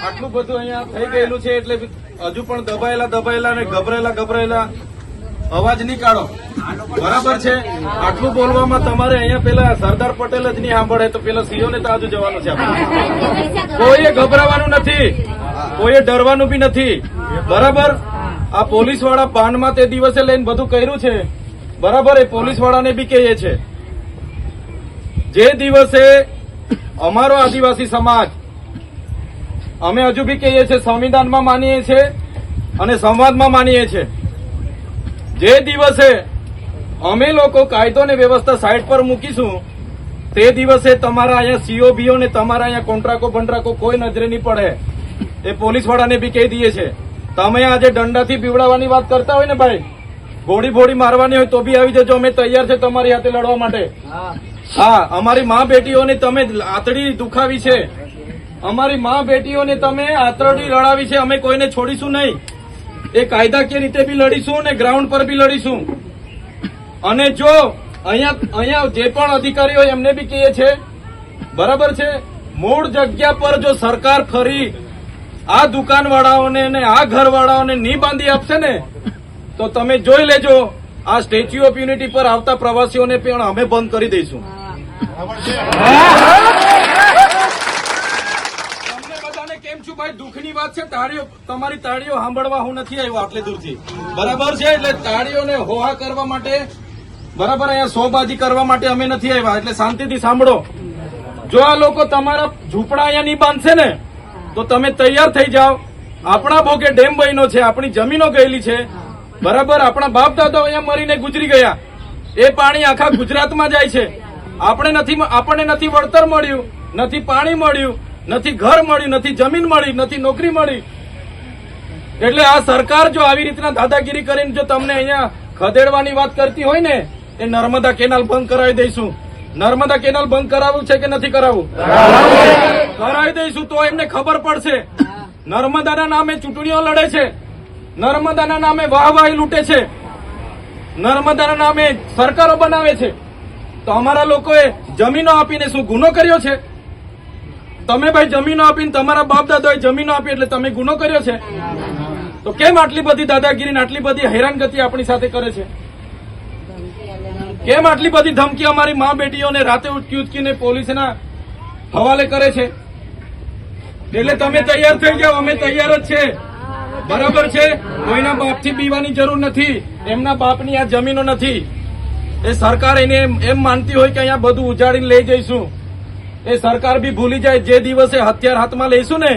આટલું બધું અહીંયા થઈ ગયેલું છે એટલે હજુ પણ દબાયેલા અને ગભરાયેલા અવાજ નહીં કાઢો. બરાબર છે. આટલું બોલવામાં તમારે અહીંયા પેલા સરદાર પટેલ જ નહીં સાંભળે તો પેલા સીઓ ને તો આજુ જવાનું છે. કોઈએ ગભરાવાનું નથી, કોઈએ ડરવાનું બી નથી. બરાબર. આ પોલીસ વાળા પાનમાં તે દિવસે લઈને બધું કર્યું છે. બરાબર. એ પોલીસ વાળાને બી કહીએ છે જે દિવસે અમારો આદિવાસી સમાજ અમે હજુ બી કહીએ છીએ સંવિધાનમાં માનીએ છીએ અને સંવાદમાં માનીએ છીએ. જે દિવસે અમે લોકો કાયદો ને વ્યવસ્થા સાઈડ પર મૂકીશું તે દિવસે તમારા અહીંયા સીઓબીઓ ને તમારા અહીંયા કોન્ટ્રાકો બંટ્રાકો કોઈ નજરે નહીં પડે. એ પોલીસ વાળાને બી કહી દઈએ છે. તમે આજે દંડાથી પીવડાવવાની વાત કરતા હોય ને ભાઈ, ગોળી ભોળી મારવાની હોય તો બી આવી જજો. અમે તૈયાર છે તમારી હાથે લડવા માટે. હા, અમારી મા બેટીઓને તમે આતડી દુખાવી છે, અમારી મા બેટીઓને તમે આતરડી લડાવી છે. અમે કોઈને છોડીશું નહીં. એ કાયદાકીય રીતે બી લડીશું ને ગ્રાઉન્ડ પર બી લડીશું. અને જો અહીંયા જે પણ અધિકારીઓ એમને બી કહીએ છે. બરાબર છે. મૂળ જગ્યા પર જો સરકાર ફરી આ દુકાનવાળાઓને અને આ ઘરવાળાઓને નહીં બાંધી આપશે ને તો તમે જોઈ લેજો આ સ્ટેચ્યુ ઓફ યુનિટી પર આવતા પ્રવાસીઓને પણ અમે બંધ કરી દઈશું. કેમ છું ભાઈ? દુઃખની વાત છે. તમારી તાળીઓ સાંભળવા હું નથી આવ્યો આટલે દૂરથી. બરાબર છે. એટલે તાળીઓને હોહા કરવા માટે, બરાબર, અહીંયા શોબાજી કરવા માટે અમે નથી આવ્યા. એટલે શાંતિથી સાંભળો. જો આ લોકો તમારા ઝૂંપડા અહીંયા નહીં બાંધશે ને તો તમે તૈયાર થઈ જાઓ. આપણા ભોગે ડેમ બન્યો છે, આપણી જમીનો ગયેલી છે. બરાબર. આપણા બાપ દાદાઓ અહીંયા મરીને ગુજરી ગયા. એ પાણી આખા ગુજરાતમાં જાય છે. આપણને નથી વળતર મળ્યું, નથી પાણી મળ્યું, નથી ઘર મળ્યું, નથી જમીન મળી, નથી નોકરી મળી. એટલે આ સરકાર જો આવી રીતના દાદાગીરી કરીને જો તમને અહીંયા ખદેડવાની વાત કરતી હોય ને, એ નર્મદા કેનાલ બંધ કરાવી દઈશું. નર્મદા કેનાલ બંધ કરાવવું છે કે નથી કરાવવું? કરાવી દઈશું. તો એમને ખબર પડશે. નર્મદાના નામે ચૂંટણીઓ લડે છે, નર્મદાના નામે વાહવાહી લૂંટે છે, નર્મદાના નામે સરકારો બનાવે છે. તો અમારા લોકોએ જમીનો આપીને શું ગુનો કર્યો છે? તમે ભાઈ જમીનો આપીને, તમારા બાપ દાદાએ જમીનો આપી એટલે તમે ગુનો કર્યો છે? તો કેમ આટલી બધી દાદાગીરી, આટલી બધી હેરાનગતિ આપણી સાથે કરે છે? કેમ આટલી બધી ધમકી અમારી મા બેટીઓને રાતે ઉચકીને પોલીસના હવાલે કરે છે? એટલે તમે તૈયાર થઈ જાઓ. અમે તૈયાર જ છે. બરાબર છે. કોઈના બાપથી બીવાની જરૂર નથી. એમના બાપની આ જમીનો નથી. એ સરકાર એને એમ માનતી હોય કે અહીંયા બધું ઉજાડીને લઈ જઈશું. એ સરકાર બી ભૂલી જાય જે દિવસે હથિયાર હાથમાં લઈશું ને